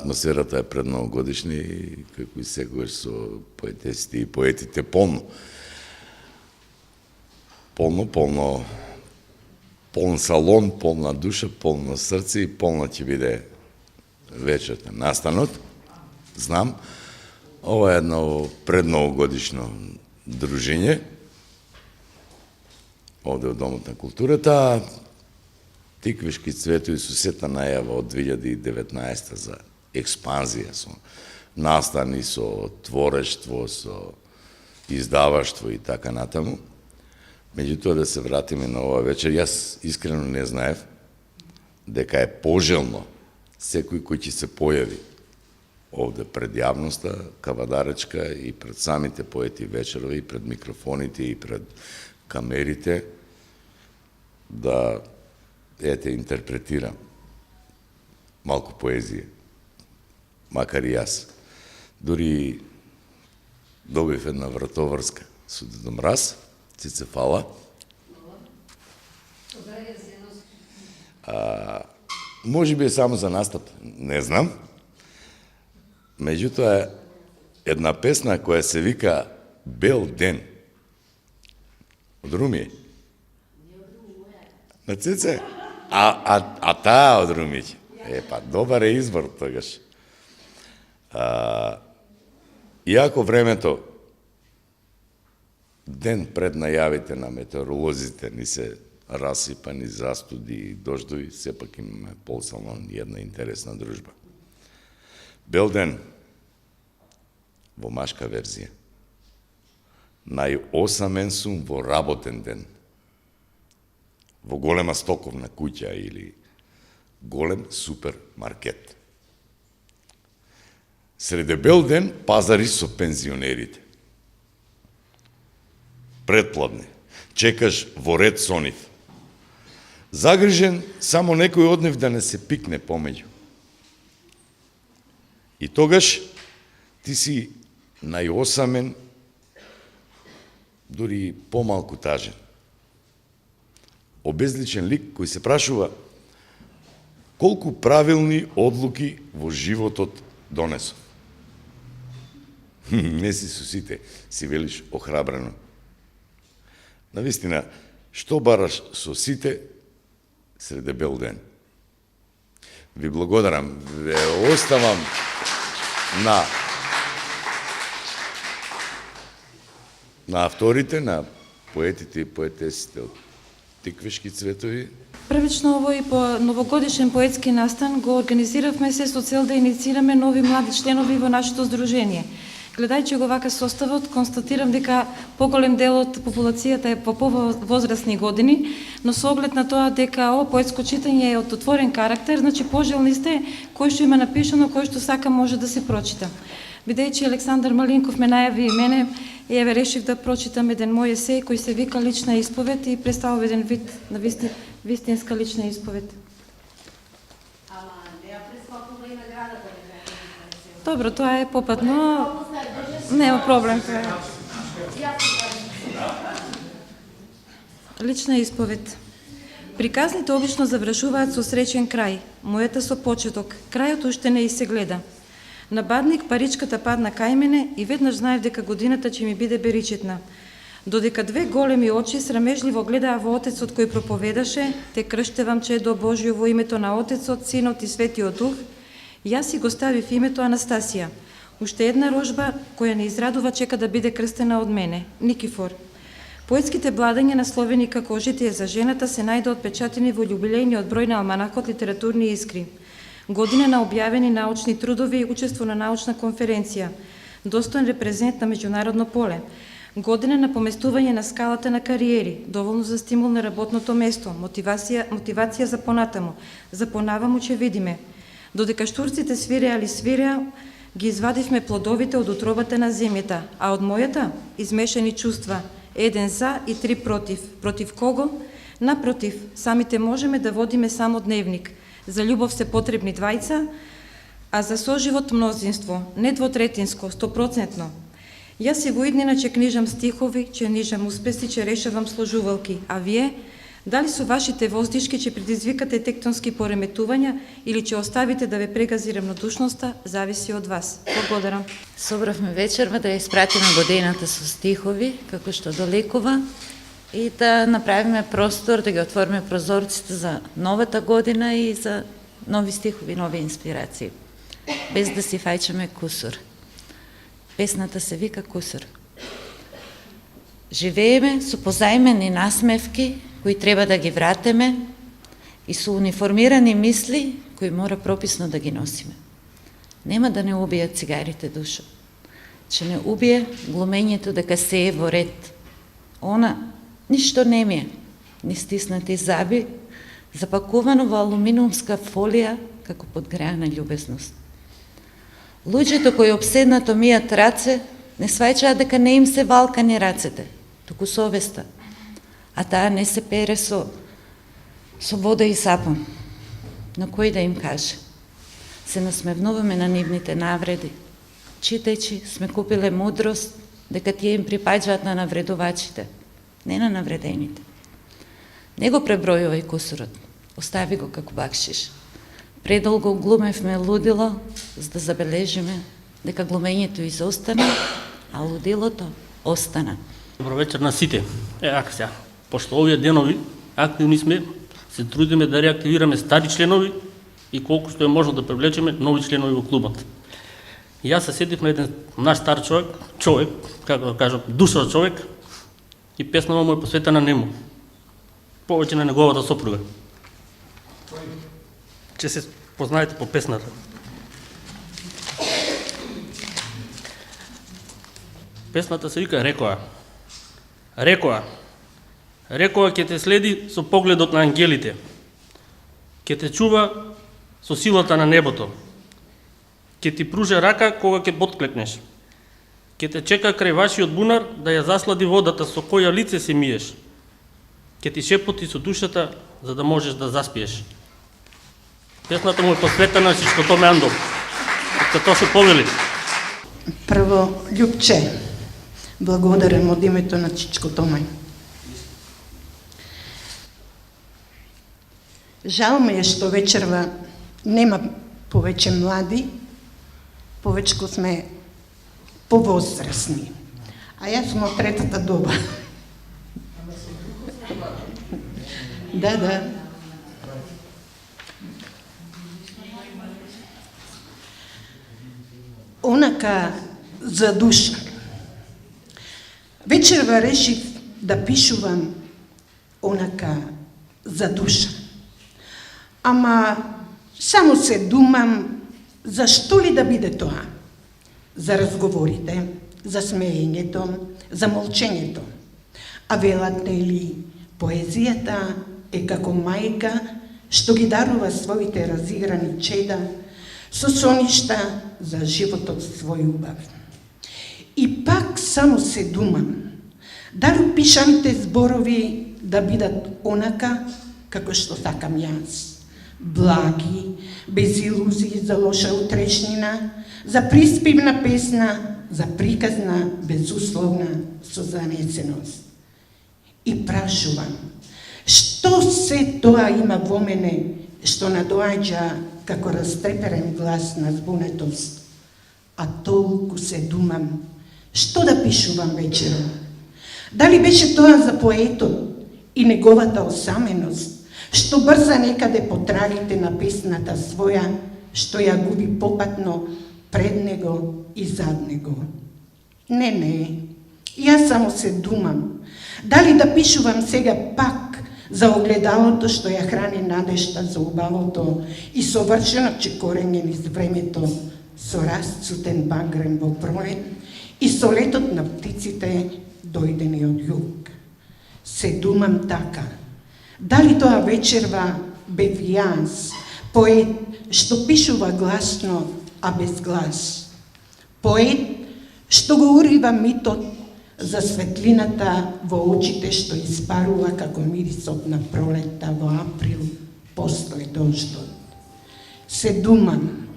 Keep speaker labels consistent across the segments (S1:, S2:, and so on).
S1: атмосферата е предновогодишна и како и секогаш со поетесите и поетите полн салон, полна душа, полно срце и полна ќе биде вечерта настанот. Знам, ова е едно предновогодишно дружење овде во Домот на културата. Тиквишки цветови со сета најава од 2019 за експанзија, со настани, со творештво, со издаваштво и така натаму. Меѓутоа да се вратиме на ова вечер, јас искрено не знаев дека е пожелно секој кој ќе се појави овде пред јавноста, кавадаречка и пред самите поети вечерови, и пред микрофоните и пред камерите, да интерпретира малку поезија, макар и јас. Дури добив една вратоврска со Дедо Мраз, Цице фала. Може би е само за настап, не знам. Меѓутоа, една песна која се вика Бел ден. Од Руми. На Цице? А таа од Румиќ. Па, добар е избор тогаш. Иако времето ден пред најавите на метеоролозите ни се расипа, ни застуди и дождови, сепак имаме полсално една интересна дружба. Бел ден, во машка верзија. Најосамен сум во работен ден. Во голема стоковна куќа или голем супермаркет. Среде бел ден пазари со пензионерите. Предпладне, чекаш во ред со нив. Загрижен само некој од нив да не се пикне помеѓу. И тогаш ти си најосамен, дури помалку тажен. Обезличен лик кој се прашува колку правилни одлуки во животот донесов. Не си со сите, си велиш охрабрено. Навистина, што бараш со сите среде бел ден? Ви благодарам, ве оставам на авторите, на поетите и поетесите од Тиквишки цветови.
S2: Првично овој по новогодишен поетски настан го организиравме се со цел да инициираме нови млади членови во нашето здружение. Гледајќи го вака составот, констатирам дека поголем дел од популацијата е по повозрастни години, но со оглед на тоа дека ово поетско читање е од отворен карактер, значи пожелни сте кој што има напишано, кој што сака може да се прочита. Бидејќи Александар Малинков ме најави и мене, и еве решив да прочитам еден мој есеј кој се вика Лична исповед и представува еден вид на вистинска лична исповед. Добро, тоа е попатно. Нема проблем. Лична исповед. Приказните обично завршуваат со среќен крај, мојата со почеток. Крајот уште не и се гледа. На бадник паричката падна кај мене и веднаш знаев дека годината ќе ми биде беричетна. Додека две големи очи срамежливо гледаа во Отецот кој проповедаше, те крштевам че е до Божјо во името на Отецот, Синот и Светиот Дух, јас си го ставив името Анастасија. Уште една рожба која не израдува чека да биде крстена од мене, Никифор. Поетските бладања насловени како Житие за жената се најде отпечатени во јубилејниот број на Алманахот Литературни искри. Година на објавени научни трудови и учество на научна конференција. Достоен репрезент на меѓународно поле. Година на поместување на скалата на кариери, доволно за стимул на работното место, мотивација за понатаму, за понаваму ќе видиме. Додека штурците свиреа, ги извадивме плодовите од утробата на земјата, а од мојата измешани чувства, еден за и три против. Против кого? Напротив, самите можеме да водиме само дневник. За љубов се потребни двајца, а за соживот мнозинство, не двотретинско, 100%. Јас и во иднина ќе книжам стихови, ќе нижам успеси, ќе решавам сложувалки, а вие Дали со вашите воздишки ќе предизвикате тектонски пореметувања или ќе оставите да ве прегази равнодушноста, зависи од вас. Благодарам.
S3: Собравме вечерва да ја испратиме годината со стихови, како што долекува, и да направиме простор, да ги отвориме прозорците за новата година и за нови стихови, нови инспирации, без да си фајчаме кусур. Песната се вика Кусур. Живееме со позаимени насмевки, кои треба да ги вратиме, и со униформирани мисли, кои мора прописно да ги носиме. Нема да не убијат цигарите душа. Че не убие глумењето дека се е во ред. Она ништо не ми е, ни стиснати заби, запакувано во алуминиумска фолија, како подгреана љубезност. Луѓето кои обседнато мијат раце, не сваќаат дека не им се валкани рацете, туку совеста, а таа не се пере со вода и сапун. Но кој да им каже? Се насмевнуваме на нивните навреди. Читајќи, сме купиле мудрост дека тие им припаѓаат на навредувачите, не на навредените. Не го пребројувај кусурот, остави го како бакшиш. Предолго глумевме лудило, за да забележиме дека глумењето изостана, а лудилото остана.
S4: Добро вечер на сите. Ака сега, пошто овие денови активни сме, се трудиме да реактивираме стари членови и колку што е можно да привлечеме нови членови во клубот. И јас се сетив на еден наш стар човек, како да кажам, душа човек, и песнава му е посветена нему. Повеќе на неговата сопруга. Че се познаете по песната. Песната се вика Рекоа. Рекоа. Рекоа ќе те следи со погледот на ангелите. Ќе те чува со силата на небото. Ќе ти пружа рака кога ќе потклекнеш. Ќе те чека крај вашиот бунар да ја заслади водата со која лице се миеш. Ќе ти шепоти со душата за да можеш да заспиеш. Песната му е посветена на Чичко Томе Андов. Тоа се повели.
S5: Прво, Љупче, благодарам од името на Чичко Томе. Жал ми е што вечерва нема повеќе млади, повеќе сме повозрастни. А јас сум од третата доба. Да. Онака за душа. Вечерва решив да пишувам онака за душа. Ама само се думам, зашто ли да биде тоа? За разговорите, за смеењето, за молчењето. А велат нели, поезијата е како мајка што ги дарува своите разиграни чеда со соништа за животот свој убав. И пак само се думам, дали пишаните зборови да бидат онака како што сакам јас. Благи, без илузии за лоша утрешнина, за приспивна песна, за приказна, безусловна созанесеност. И прашувам, што се тоа има во мене, што надоаѓа како растреперен глас на збунетост, а толку се думам, што да пишувам вечером? Дали беше тоа за поетот и неговата осаменост, што брза некаде по трагите на песната своја, што ја губи попатно пред него и зад него? Не, јас само се думам, дали да пишувам сега пак за огледалото што ја храни надежта за убавото и совршено чекорење низ времето со расцутен багрем во пролет и со летот на птиците дојдени од југ. Се думам така, дали тоа вечерва бев јас, поет што пишува гласно, а без глас. Поет што го урива митот за светлината во очите што испарува како мирисот на пролетта во април после дождот. Се думам,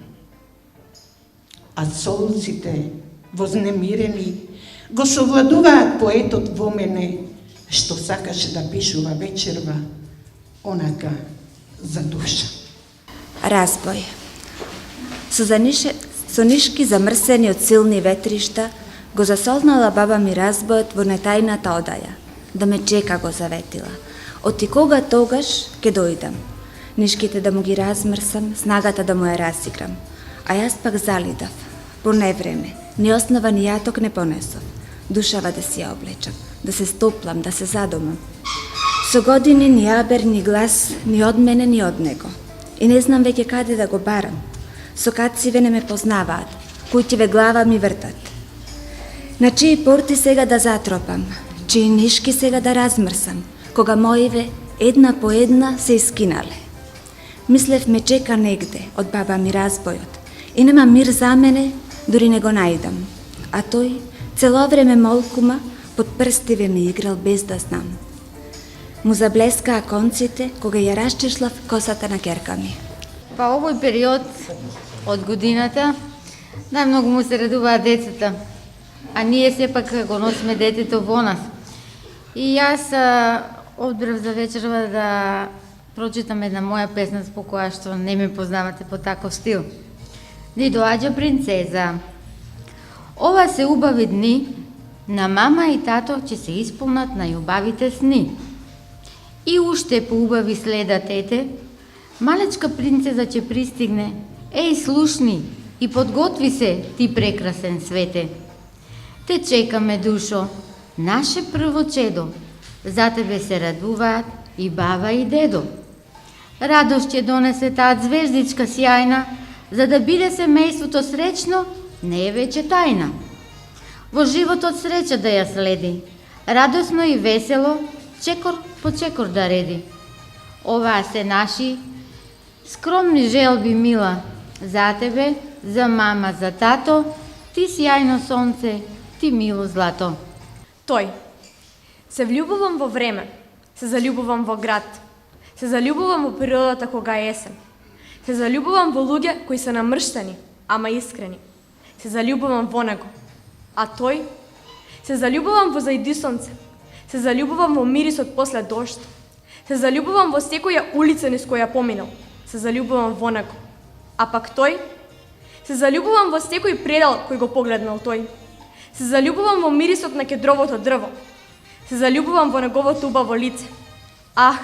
S5: а солците вознемирени го совладуваат поетот во мене што сакаше да пишува вечерва онака за душа.
S6: Разбој. Со нишки замрсени од силни ветришта, го засолнала баба ми разбојот во нетајната одаја. Да ме чека го заветила. Оти кога тогаш ке дојдам. Нишките да му ги размрсам, снагата да му ја разиграм. А јас пак залидав. По невреме, ни основа ни јаток не понесов. Душава да си ја облечам, да се стоплам, да се задумам. Со години ни абер, ни глас, ни од мене, ни од него. И не знам веќе каде да го барам. Сокациве не ме познаваат, куќиве глава ми вртат. На чии порти сега да затропам, чии нишки сега да размрсам, кога моиве една по една се искинале. Мислев ме чека негде од баба ми разбојот и нема мир за мене, дури не го најдам. А тој цело време молкума под прстиве ми играл без да знам. Му заблескаа конците кога ја расчешлав косата на ќерка ми.
S7: Па овој период од годината најмногу му се радуваат децата, а ние сепак го носиме детето во нас. И јас одбрав за вечерва да прочитам една моја песна по која што не ме познавате по таков стил. Ни доаѓа принцеза. Ова се убави дни, на мама и тато ќе се исполнат најубавите сни. И уште поубави следа тете, малечка принцеза ќе пристигне. Еј, слушни и подготви се, ти прекрасен свете. Те чекаме, душо, наше прво чедо. За тебе се радуваат и баба и дедо. Радост ќе донесе таа звездичка сјајна, за да биде семејството среќно, не е веќе тајна. Во животот среќа да ја следи, радосно и весело, чекор по чекор да реди. Оваа се наши скромни желби, мила, за тебе, за мама, за тато, ти сјајно сонце, ти мило злато.
S8: Тој. Се влюбувам во време, се залюбувам во град, се залюбувам во природата кога е есен, се залюбувам во луѓе кои се намрштени, ама искрени, се залюбувам во него, а тој, се залюбувам во зајди сонце, се залюбувам во мирисот после дожд, се залюбувам во секоја улица низ која поминал, се залюбувам во него, а пак тој, се залюбувам во секој предел кој го погледнал тој, се залюбувам во мирисот на кедровото дрво, се залюбувам во неговото убаво лице. Ах,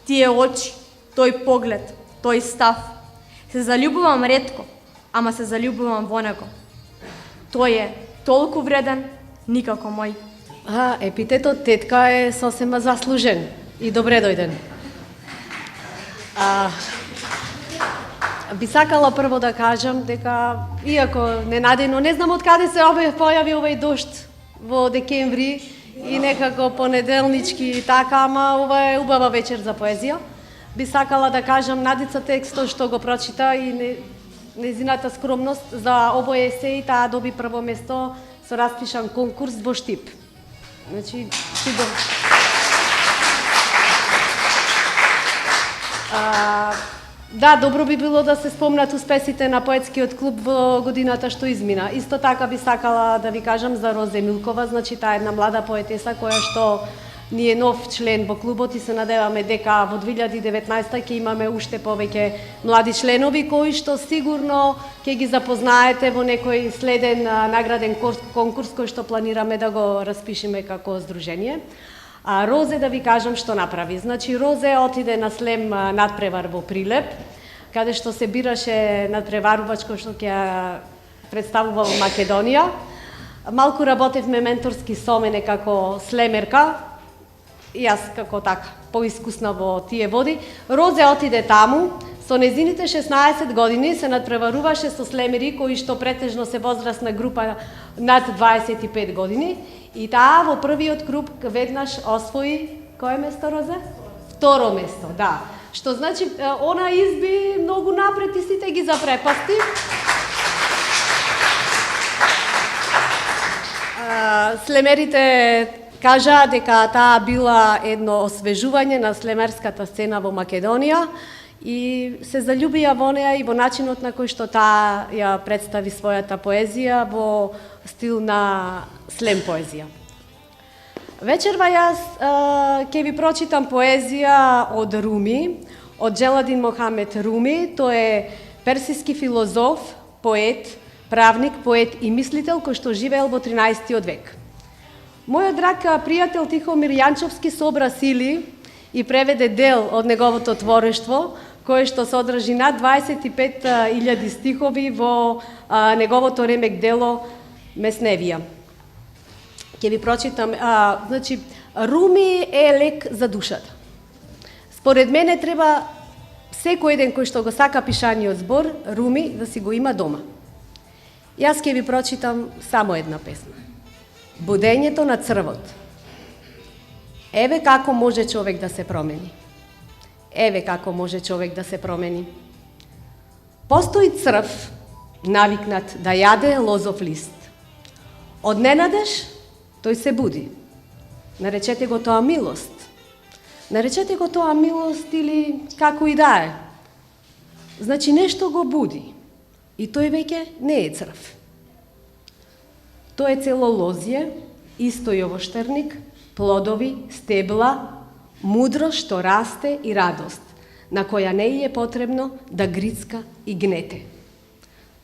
S8: тие очи, тој поглед, тој став. Се залюбувам ретко, ама се залюбувам во него. Тој е толку вреден, никако мој.
S9: Епитетот тетка е сосема заслужен и добре дојден. Би сакала прво да кажам дека, иако ненадејно, не знам од каде се појави овој дожд во декември и некако понеделнички и така, ама ова е убава вечер за поезија. Би сакала да кажам Надица текстот што го прочита и незината скромност за овој есеј, таа доби прво место со распишан конкурс во Штип. Значи, да, добро би било да се спомнат успесите на поетскиот клуб во годината што измина. Исто така би сакала да ви кажам за Розе Милкова, значи таа е една млада поетеса која што ни е нов член во клубот и се надеваме дека во 2019 ќе имаме уште повеќе млади членови кои што сигурно ќе ги запознаете во некој следен награден конкурс кој што планираме да го распишеме како здружение. А Розе да ви кажам што направи. Значи Розе отиде на слем надпревар во Прилеп, каде што се бираше надпреварувач кој што ќе представува во Македонија. Малку работевме менторски со мене како слемерка, и јас како така поискусна во тие води. Розе отиде таму, со незините 16 години се надпреваруваше со слемери кои што претежно се возрастна група над 25 години. И таа во првиот круг веднаш освои, кое место, Розе? Второ место, да. Што значи, она изби многу напред и сите ги запрепасти. Слемерите кажаа дека таа била едно освежување на слемерската сцена во Македонија и се заљубија во неа и во начинот на кој што таа ја представи својата поезија во стил на слем поезија. Вечерва јас ќе ви прочитам поезија од Руми, од Джеладин Мохамед Руми. Тој е персиски филозоф, поет, правник, поет и мислител кој што живеел во 13 век. Мојот драг пријател Тихомир Јанчовски собра сили и преведе дел од неговото творештво, кое што содржи над 25.000 стихови во неговото ремек дело Месневија. Ќе ви прочитам, значи, Руми е лек за душата. Според мене треба секој еден кој што го сака пишаниот збор, Руми, да си го има дома. Јас ќе ви прочитам само една песна. Будењето на црвот. Еве како може човек да се промени. Еве како може човек да се промени. Постои црв, навикнат да јаде лозов лист. Одненадеж, тој се буди. Наречете го тоа милост. Наречете го тоа милост или како и да е. Значи нешто го буди. И тој веќе не е црв. Тој е цело лозје, исто и овоштерник, плодови, стебла, мудро што расте и радост, на која не е потребно да грицка и гнете.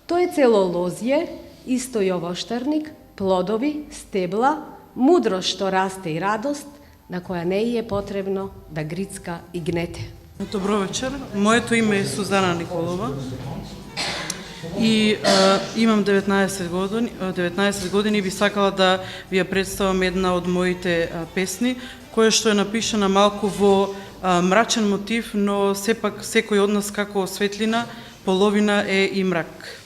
S9: Тој е цело лозје, исто и овоштерник, плодови, стебла, мудро што расте и радост, на која не е потребно да грицка и гнете.
S10: Добро вечер. Моето име е Сузана Николова и имам 19 години и би сакала да ви ја представам една од моите песни, која што е напишана малку во мрачен мотив, но сепак секој од нас како светлина, половина е и мрак.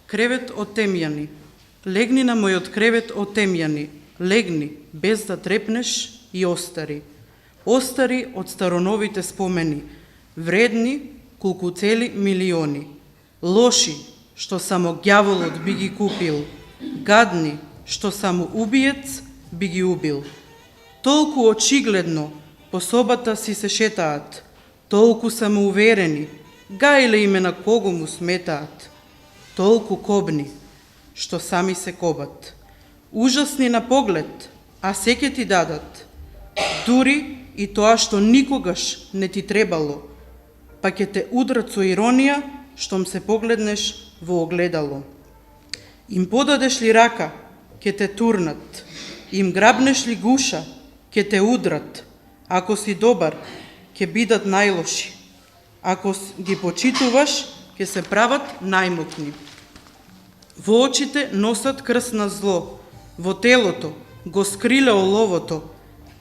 S10: Кревет од темјани. Легни на мојот кревет од темјани. Легни, без да трепнеш и остари. Остари од староновите спомени. Вредни, колку цели милиони. Лоши, што само ѓаволот би ги купил. Гадни, што само убиец би ги убил. Толку очигледно по собата си се шетаат. Толку самоуверени, гајле име на кого му сметаат. Толку кобни, што сами се кобат. Ужасни на поглед, а се ќе ти дадат. Дури и тоа што никогаш не ти требало, па ќе те удрат со иронија, штом се погледнеш во огледало. Им подадеш ли рака, ќе те турнат. Им грабнеш ли гуша, ќе те удрат. Ако си добар, ќе бидат најлоши. Ако ги почитуваш, ќе се прават најмокни. Во очите носат крст на зло, во телото го скриле оловото,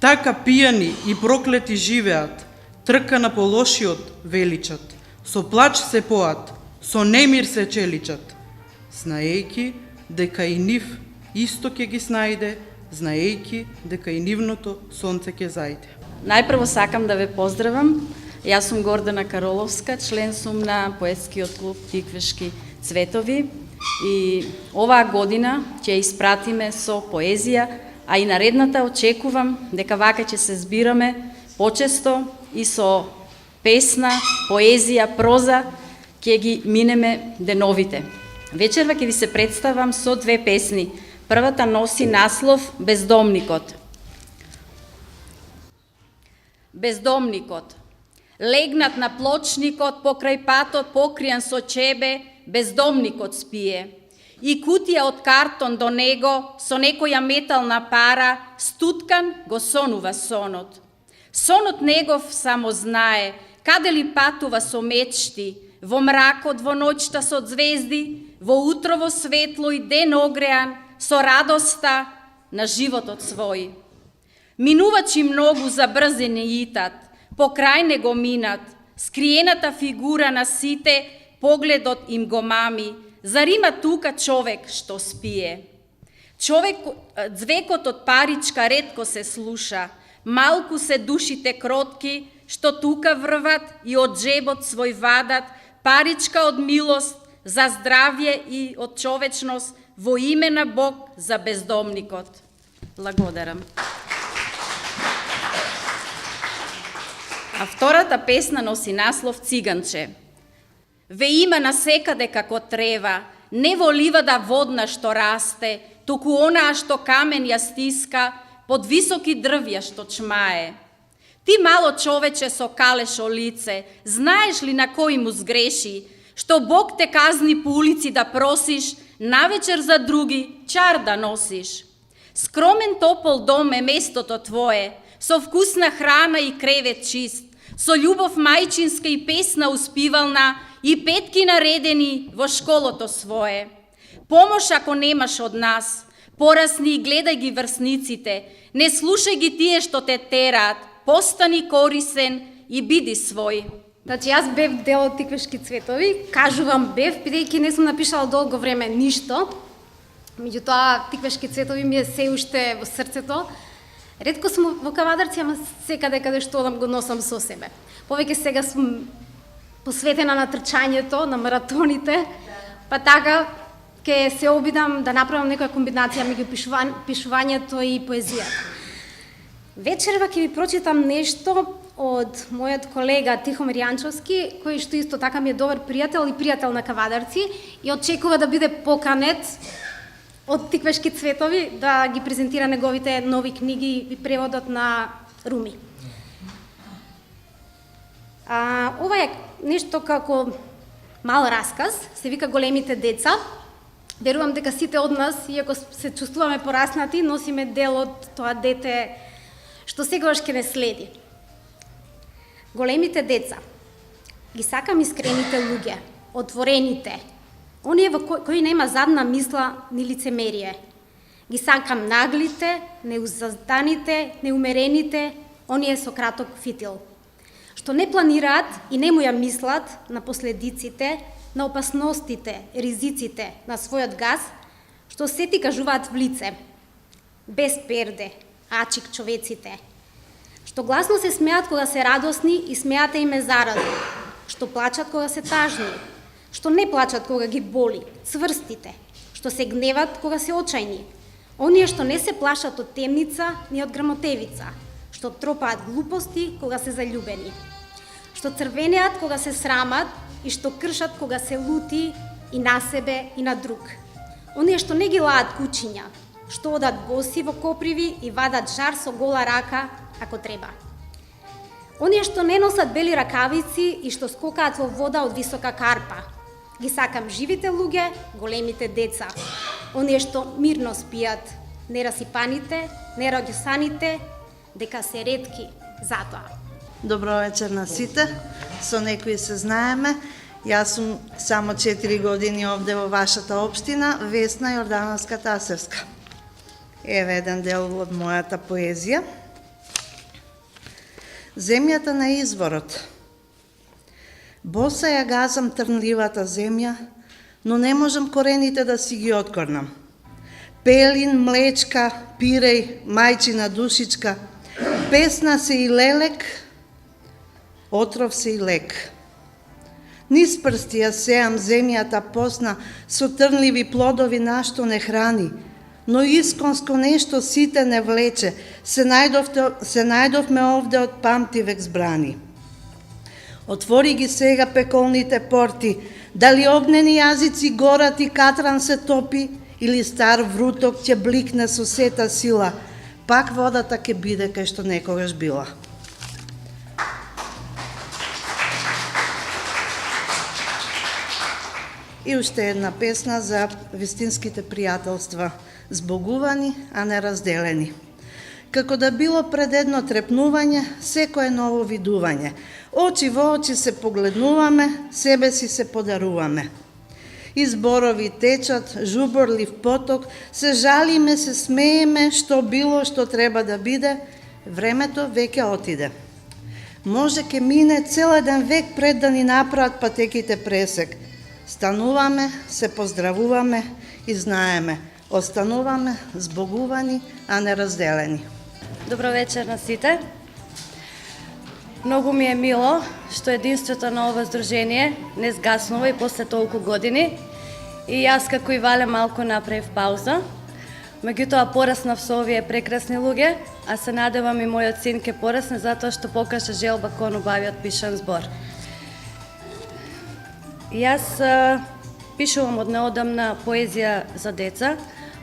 S10: така пијани и проклети живеат, трка на полошиот величат, со плач се поат, со немир се челичат, знаејки дека и нив исто ќе ги снајде, знаејки дека и нивното сонце ќе зајде.
S11: Најпрво сакам да ве поздравам. Јас сум Гордана Кароловска, член сум на поетскиот клуб Тиквешки цветови и оваа година ќе испратиме со поезија, а и наредната очекувам дека вака ќе се збираме почесто и со песна, поезија, проза, ќе ги минеме деновите. Вечерва ќе ви се представам со две песни. Првата носи наслов Бездомникот. Бездомникот. Легнат на плочникот, покрај патот, покријан со чебе, бездомникот спие. И кутија од картон до него, со некоја метална пара, стуткан го сонува сонот. Сонот негов само знае, каде ли патува со мечти, во мракот, во ноќта со звезди, во утрово светло и ден огреан, со радоста на животот свој. Минувачи многу забрзени итат, покрај него минат, скриената фигура на сите, погледот им го мами, зар има тука човек што спие? Звекот од паричка ретко се слуша, малку се душите кротки, што тука врват и од джебот свој вадат, паричка од милост, за здравје и од човечност, во име на Бог за бездомникот. Благодарам. А втората песна носи наслов Циганче. Ве има насекаде како трева, не во ливада водна што расте, туку онаа што камен ја стиска, под високи дрвја што чмае. Ти мало човече со калешо лице, знаеш ли на кој му сгреши, што Бог те казни по улици да просиш, навечер за други чар да носиш. Скромен топол дом е местото твое, со вкусна храна и кревет чист, со љубов мајчинска и песна успивална и петки наредени во школото свое. Помош ако немаш од нас, порасни и гледај ги врсниците, не слушај ги тие што те тераат, постани корисен и биди свој.
S9: Значи, јас бев дел од Тиквешки цветови, кажувам бев, бидејќи не сум напишала долго време ништо. Меѓутоа, Тиквешки цветови ми е се уште во срцето. Ретко сум во Кавадарци, ама секаде каде што одам го носам со себе. Повеќе сега сум посветена на трчањето, на маратоните, па така ќе се обидам да направам некоја комбинација меѓу пишувањето и поезијата. Вечерва ќе ви прочитам нешто од мојот колега Тихомир Јанчовски, кој што исто така ми е добар пријател и пријател на Кавадарци и очекува да биде поканет од Тиквешки цветови да ги презентира неговите нови книги и преводот на Руми. Ова е нешто како мал расказ, се вика Големите деца. Верувам дека сите од нас, иако се чувствуваме пораснати, носиме дел од тоа дете што секогаш ќе не следи. Големите деца. Ги сакам искрените луѓе, отворените, оние во кои нема задна мисла ни лицемерие. Ги сакам наглите, неузазданите, неумерените, оние со краток фитил, што не планираат и не му ја мислат на последиците, на опасностите, ризиците на својот газ, што се ти кажуваат в лице, без перде, ачик човеците, што гласно се смеат кога се радосни и смеата им е заразна, што плачат кога се тажни, што не плачат кога ги боли, цврстите, што се гневат кога се очајни, оние што не се плашат од темница ни од грамотевица, што тропаат глупости кога се заљубени, што црвенеат кога се срамат и што кршат кога се лути и на себе и на друг. Оние што не ги лаат кучиња, што одат боси во коприви и вадат жар со гола рака ако треба. Оние што не носат бели ракавици и што скокаат во вода од висока карпа. Ги сакам живите луѓе, големите деца. Оние што мирно спијат, нерасипаните, нераѓосаните, дека се ретки затоа.
S12: Добро вечер на сите. Со некои се знаеме. Јас сум само 4 години овде во вашата општина, Весна Јордановска Тасевска. Еве еден дел од мојата поезија. Земјата на изворот. Боса ја газам трнливата земја, но не можам корените да си ги откорнам. Пелин, млечка, пиреј, мајчина душичка, песна се и лелек, отров се и лек. Низ прсти ја сеам земјата посна со трнливи плодови нашто не храни, но исконско нешто сите не влече, се најдовме овде од памтивек збрани. Отвори ги сега пеколните порти, дали огнени јазици горат и катран се топи, или стар вруток ќе бликне со сета сила, пак водата ќе биде кај што некогаш била. И уште една песна за вистинските пријателства, збогувани, а не разделени. Како да било пред едно трепнување, секое ново видување. Очи во очи се погледнуваме, себе си се подаруваме. И зборови течат, жуборлив поток, се жалиме, се смееме, што било, што треба да биде, времето веќе отиде. Може ке мине цел еден век пред да ни направат патеките пресек. Стануваме, се поздравуваме и знаеме, остануваме збогувани, а не разделени.
S13: Добро вечер на сите. Многу ми е мило што единството на ова здружение не згаснува и после толку години. И јас како и Вале малку направив пауза. Меѓутоа пораснав со овие прекрасни луѓе, а се надевам и мојот син ке порасне затоа што покаже желба кон убавиот пишан збор. Јас пишувам од неодамна поезија за деца,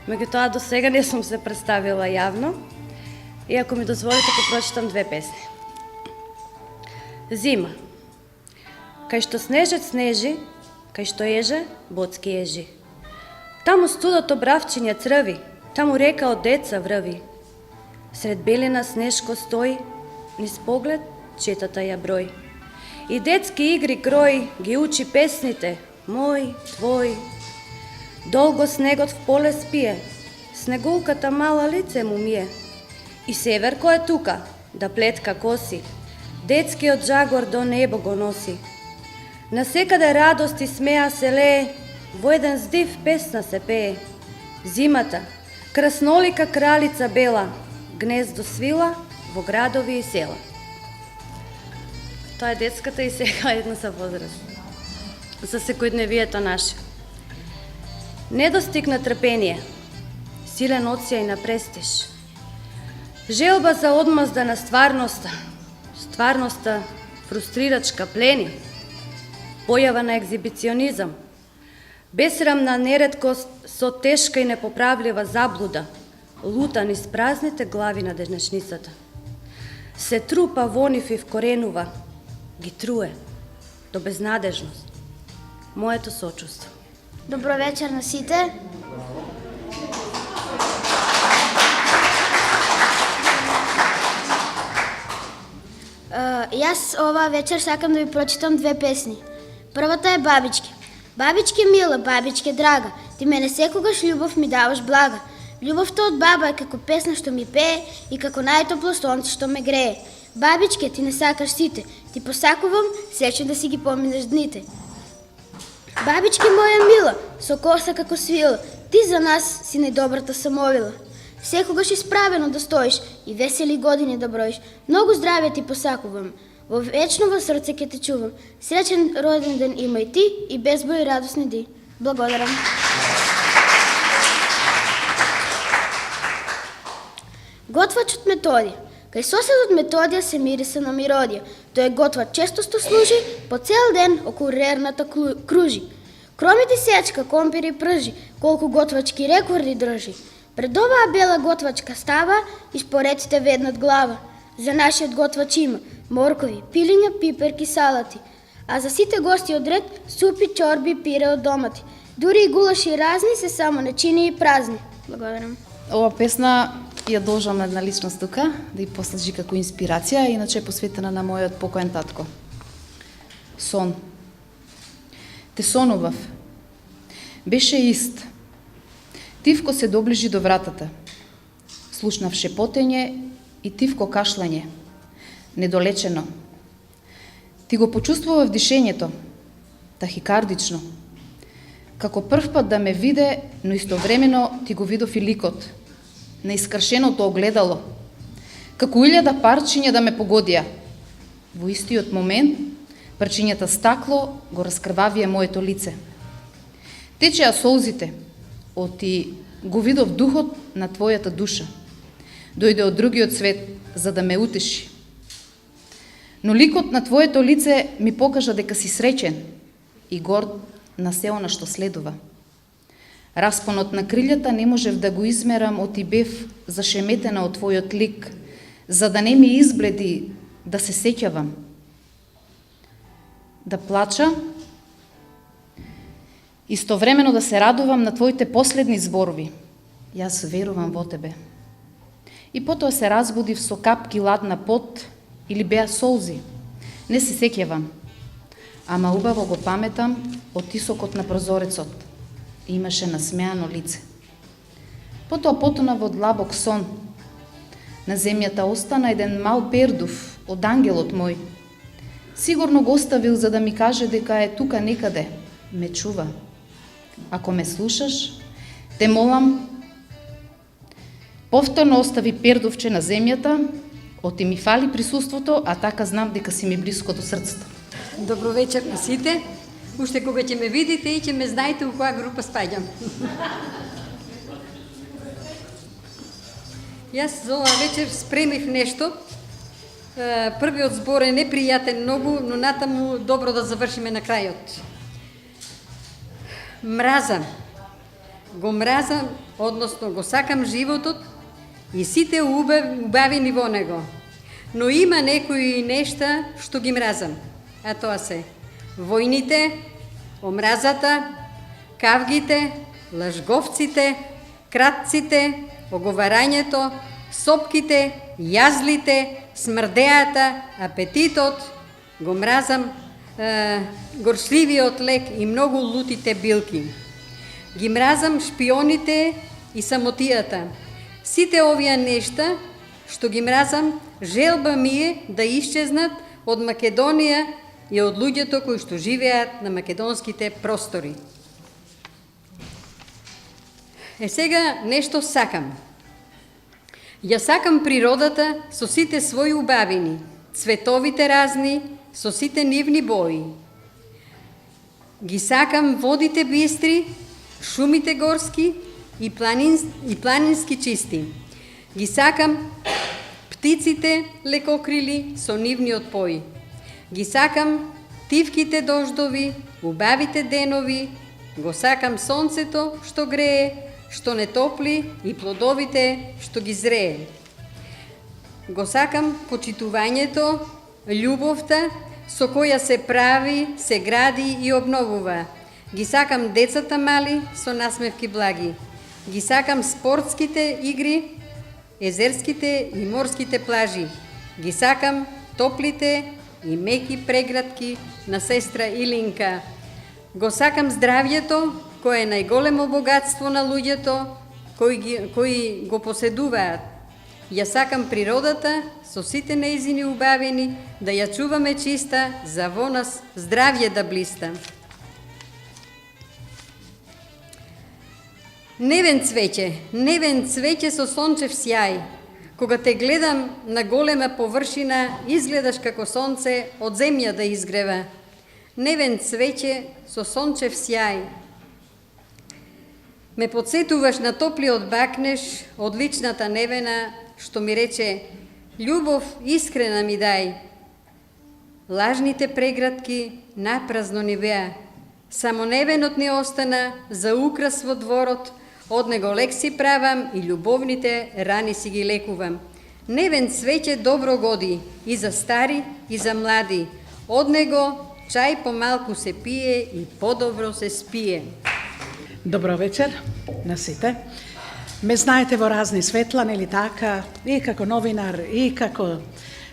S13: меѓутоа до сега не сум се представила јавно. И ако ми дозволите, ќе прочитам 2 песни. Зима. Кај што снежет снежи, кај што еже, боцки ежи. Таму студото бравчиња црви, таму река од деца врви. Сред белина снежко стои, низ поглед четата ја број. И детски игри крој ги учи песните, мој, твој. Долго снегот в поле спие, снегулката мала лице му мие. И Северко е тука, да плетка коси, детскиот жагор до небо го носи. Насекаде радост и смеа се лее, во еден здив песна се пее. Зимата, краснолика кралица бела, гнездо свила во градови и села. Тоа е детската и сега една за возраст. За секојдневието наше. Недостиг на трпение, силен одсјај на престиж. Желба за одмазда на стварноста, стварноста фрустрирачка плени. Појава на екзибиционизам, бесрамна нереткост со тешка и непоправлива заблуда, лута низ празните глави на денешницата. Се трупа во нив и вкоренува, ги труе до безнадежност. Моето сочувство.
S14: Добро вечер на сите. Јас оваа вечер сакам да ви прочитам 2 песни. Првата е Бабичке. Бабичке мила, бабичке драга, ти мене секогаш љубов ми даваш блага. Љубовта од баба е како песна што ми пее и како најтопло сонце што ме грее. Бабичке, ти не сакаш сите, ти посакувам сечно да си ги поминеш дните. Бабичке моја мила, со коса како свила, ти за нас си најдобрата самовила. Секогаш исправено да стоиш и весели години да броиш. Многу здравје ти посакувам. Во вечно во срце ќе те чувам. Среќен роден ден имај ти и безбој радосни дни. Благодарам. Готвачот Методија. Кај соседот Методија се мириса на миродија. Тој готвач често служи, по цел ден околу рерната кружи. Кромити сечка, компири пржи, колку готвачки рекорди држи. Пред оваа бела готвачка става и споредите веднат глава. За нашиот готвач има моркови, пилиња, пиперки, салати. А за сите гости од ред супи, чорби, пире од домати. Дури и гулаши разни се само нечини и празни. Благодарам.
S15: Ова песна ја должам на една личност тука, да ја послужи како инспирација, иначе е посветена на мојот покоен татко. Сон. Те сонував. Беше ист. Тивко се доближи до вратата. Слушнав шепотење и тивко кашлање. Недолечено. Ти го почувствував дишењето, тахикардично. Како прв пат да ме виде, но истовремено ти го видов и ликот, на искршеното огледало. Како 1000 парчиња да ме погодија. Во истиот момент, парчињата стакло го раскрвавија моето лице. Течеа солзите, оти го видов духот на твојата душа. Дојде од другиот свет, за да ме утеши. Но ликот на твоето лице ми покажа дека си среќен и горд на се она што следува. Распонот на крилјата не можев да го измерам, оти бев зашеметена од твојот лик, за да не ми избледи да се сеќавам. Да плача, истовремено да се радувам на твоите последни зборови. Јас верувам во тебе. И потоа се разбудив со капки ладна пот или беа солзи. Не се сеќавам. Ама убаво го паметам од тисокот на прозорецот. Имаше насмеано лице. Потоа потона во длабок сон. На земјата остана еден мал пердув од ангелот мој. Сигурно го оставил за да ми каже дека е тука некаде. Ме чува. Ако ме слушаш, те молам, повторно остави пердувче на земјата, оти ми фали присуството, а така знам дека си ми близко до срцето.
S16: Добро вечер на сите. Уште кога ќе ме видите и ќе ме знаете у која група спаѓам. Јас за оваа вечер спремив нешто. Првиот збор е непријатен многу, но натаму добро да завршиме на крајот. Мразам. Го мразам, односно го сакам животот и сите убавини во него. Но има некои нешта што ги мразам, а тоа се војните, омразата, кавгите, лажговците, кратците, оговарањето, сопките, јазлите, смрдеата, апетитот, го мразам, горшливиот лек и многу лутите билки. Ги мразам шпионите и самотијата. Сите овие нешта што ги мразам, желба ми е да исчезнат од Македонија и од луѓето кои што живеат на македонските простори. Сега нешто сакам. Ја сакам природата со сите своји убавини, цветовите разни, со сите нивни бои. Ги сакам водите бистри, шумите горски и планински чисти. Ги сакам птиците лекокрили со нивниот пој. Ги сакам тивките дождови, убавите денови, го сакам сонцето што грее, што не топли и плодовите што ги зрее. Го сакам почитувањето, љубовта со која се прави, се гради и обновува. Ги сакам децата мали со насмевки благи. Ги сакам спортските игри, езерските и морските плажи. Ги сакам топлите и меки преградки на сестра Илинка. Го сакам здравјето, кое е најголемо богатство на луѓето кои го поседуваат. Ја сакам природата со сите нејзини убавини, да ја чуваме чиста, за во нас здравје да блиста. Невен цвеќе со сончев сјај. Кога те гледам на голема површина, изгледаш како сонце од земја да изгрева. Невен цвеќе со сончев сјај. Ме подсетуваш на топлиот бакнеш од личната Невена, што ми рече: љубов искрена ми дај. Лажните преградки напразно ни беа. Само Невенот не остана за украс во дворот, од него лек си правам и љубовните рани си ги лекувам. Невен цвеќе добро годи и за стари и за млади. Од него чај помалку се пие и подобро се спие.
S5: Добро вечер на сите. Ме знаете во разни светла, нели така, и како новинар, и како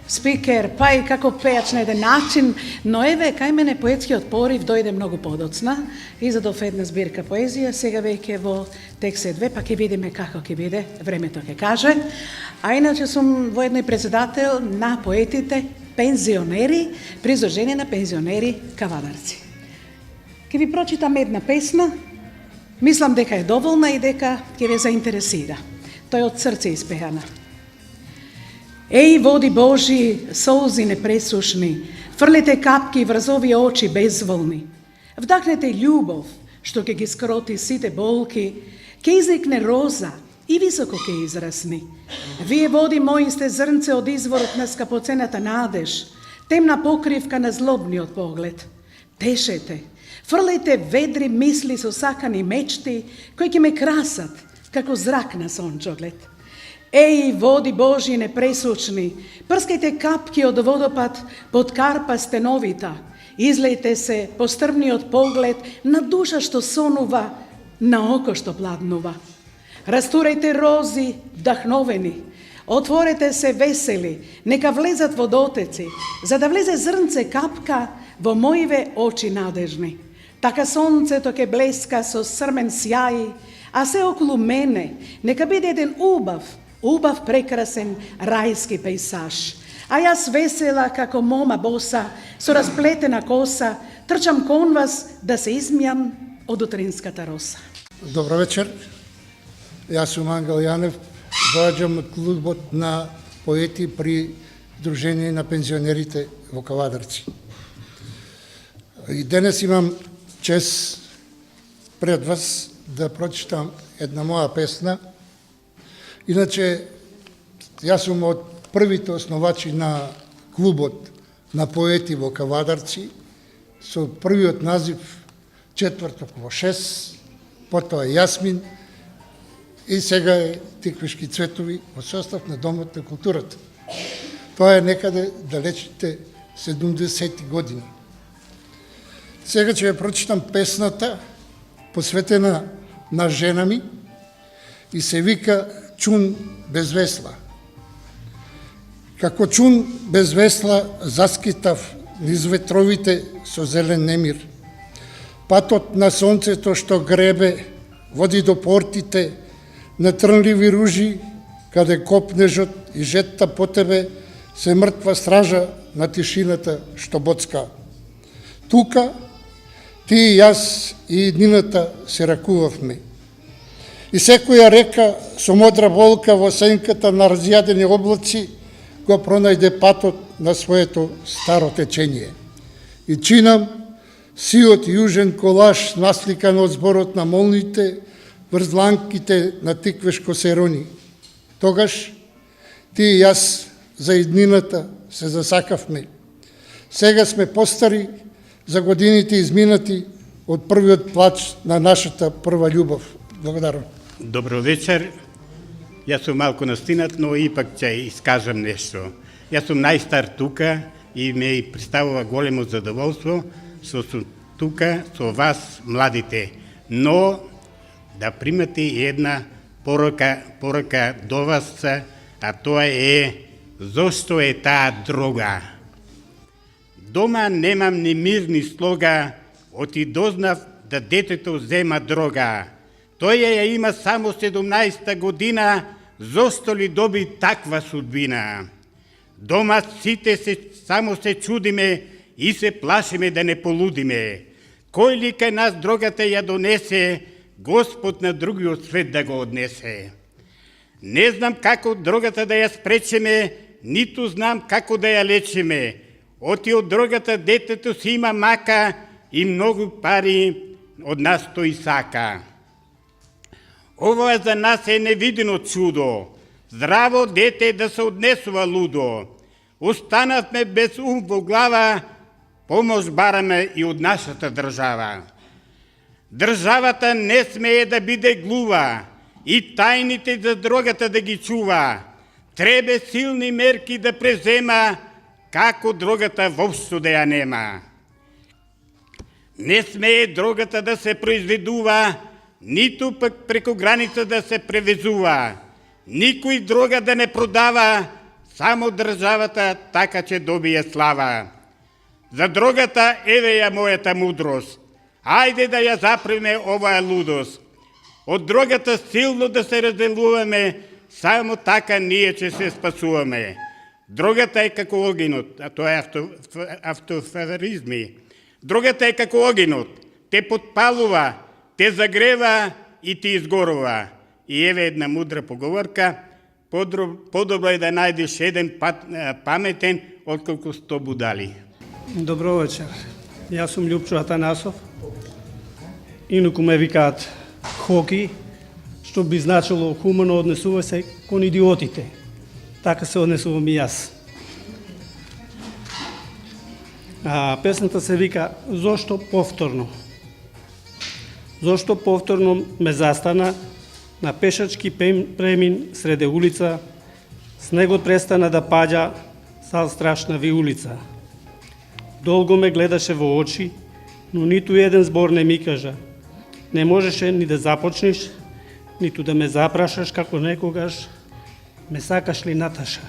S5: спикер, па и како пејач на еден начин, но еве, кај мене поетскиот порив дојде многу подоцна, изадов една збирка поезија, сега веќе во текст 2, па ќе видиме како ќе биде, времето ќе каже. А иначе сум воедно и председател на поетите пензионери, при Издружение на пензионери Кавадарци. Ќе ви прочитам една песна, мислам дека е доволна и дека ќе ве заинтересира. Тој од срце испеана. Еј, води Божи, солзи непресушни, фрлете капки врз овие очи безволни. Вдахнете љубов, што ќе ги скроти сите болки, ќе изникне роза и високо ќе израсни. Вие, води мои, сте зрнце од изворот на скапоцената надеж, темна покривка на злобниот поглед. Тешете, фрлете ведри мисли со сакани мечти, кои ќе ме красат, како зрак на сончоглед. Еј, води Божи непресучни, прскајте капки од водопад под карпа стеновита, излејте се по стрмниот поглед на душа што сонува, на око што пладнува. Растурајте рози вдахновени, отворете се весели, нека влезат водотеци, за да влезе зрнце капка во моиве очи надежни. Така сонцето ќе блеска со срмен сјај, а се околу мене нека биде еден убав прекрасен рајски пейсаж. А јас весела како мома боса, со расплетена коса, трчам кон вас да се измијам од утринската роса.
S17: Добро вечер. Јас сум Ангел Јанев, доаѓам од клубот на поети при Дружение на пензионерите во Кавадарци. И денес имам чест пред вас да прочитам една моја песна. Иначе, јас сум од првите основачи на клубот на поети во Кавадарци, со првиот назив Четврток во 6, потоа Јасмин, и сега е Тиквишки цветови во состав на Домот на културата. Тоа е некаде далечните 70-ти години. Сега ќе ја прочитам песната посветена на жена ми и се вика Чун без весла. Како чун без весла заскитав низ ветровите со зелен немир. Патот на сонцето што гребе води до портите на трнливи ружи, каде копнежот и жетта по тебе се мртва стража на тишината што боцка. Тука ти и јас и еднината се ракувавме. И секоја река со модра болка во сенката на разјадени облаци го пронајде патот на своето старо течење. И чинам сиот јужен колаж насликан од зборот на молните врз дланките на Тиквешко се рони. Тогаш ти и јас за иднината се засакавме. Сега сме постари за годините изминати од првиот плач на нашата прва љубов. Благодарам.
S18: Добро вечер. Јас сум малку настинат, но ипак ќе искажам нешто. Јас сум најстар тука и ме представува големо задоволство што сум тука со вас, младите. Но да примете една порака до вас, а тоа е зошто е таа дрога. Дома немам ни мир ни слога, оти дознав да детето зема дрога. Тој ја има само 17 година, зошто ли доби таква судбина? Дома сите само се чудиме и се плашиме да не полудиме. Кој ли кај нас дрогата ја донесе, Господ на другиот свет да го однесе. Не знам како дрогата да ја спречеме, ниту знам како да ја лечеме. Оти од дрогата детето си има мака и многу пари од нас тој сака. Ова за нас е невидено чудо, здраво дете да се однесува лудо. Останавме без ум во глава, помош бараме и од нашата држава. Државата не смее да биде глува и тајните за дрогата да ги чува. Требе силни мерки да презема, како дрогата воопшто да ја нема. Не смее дрогата да се произведува, ниту пак преку граница да се превезува. Никој дрога да не продава, само државата така ќе добие слава. За дрогата еве ја мојата мудрост. Ајде да ја запреме оваа лудост. Од дрогата силно да се разделуваме, само така ние ќе се спасуваме. Дрогата е како огинот, а тоа е автофаваризми. Дрогата е како огинот, те подпалува, те загрева и ти изгорува. И еве една мудра поговорка, подобро е да најдеш еден паметен, отколку 100 будали.
S19: Добро вечер. Јас сум Љупчо Атанасов. Инаку ме викаат Хоки, што би значило хумано однесува се кон идиотите. Така се однесувам и јас. Песната се вика Зошто повторно? Зошто повторно ме застана на пешачки премин среде улица, снегот престана да паѓа, сал страшна ви улица. Долго ме гледаше во очи, но ниту еден збор не ми кажа. Не можеше ни да започнеш, ниту да ме запрашаш како некогаш, ме сакаш ли Наташа?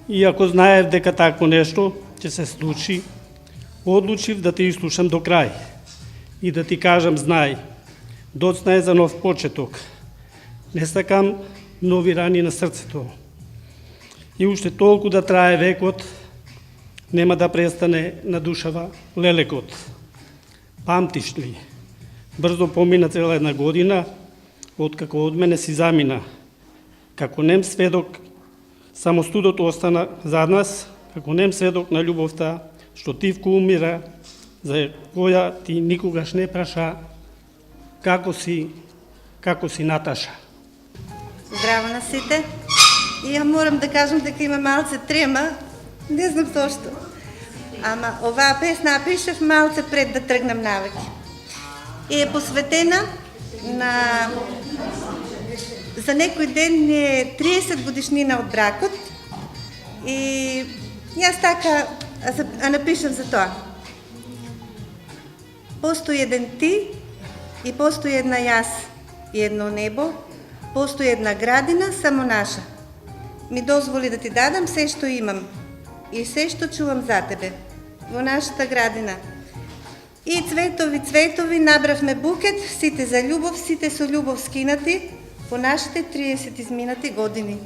S19: Иако знаев дека тако нешто ќе се случи, одлучив да те изслушам до крај и да ти кажам знај, доцна е за нов почеток. Не сакам нови рани на срцето. И уште толку да трае векот, нема да престане на душава лелекот. Памтиш ли? Брзо помина цела една година, откако од мене си замина. Како нем сведок, само студото остана зад нас, како нем сведок на љубовта, што тивко умира, за која ти никогаш не праша, како си Наташа.
S20: Здраво на сите. И ја морам да кажам дека има малце трема, не знам зошто. Ама оваа песна пишев малце пред да тргнам навеќе. И е посветена на За некој ден е 30 годишнина од бракот и јас така напишам за тоа. Постои еден ти и постои една јас и едно небо, постои една градина само наша. Ми дозволи да ти дадам се што имам и се што чувам за тебе во нашата градина. И цветови, цветови, набравме букет, сите за љубов, сите со љубов скинати по нашите 30 изминати години.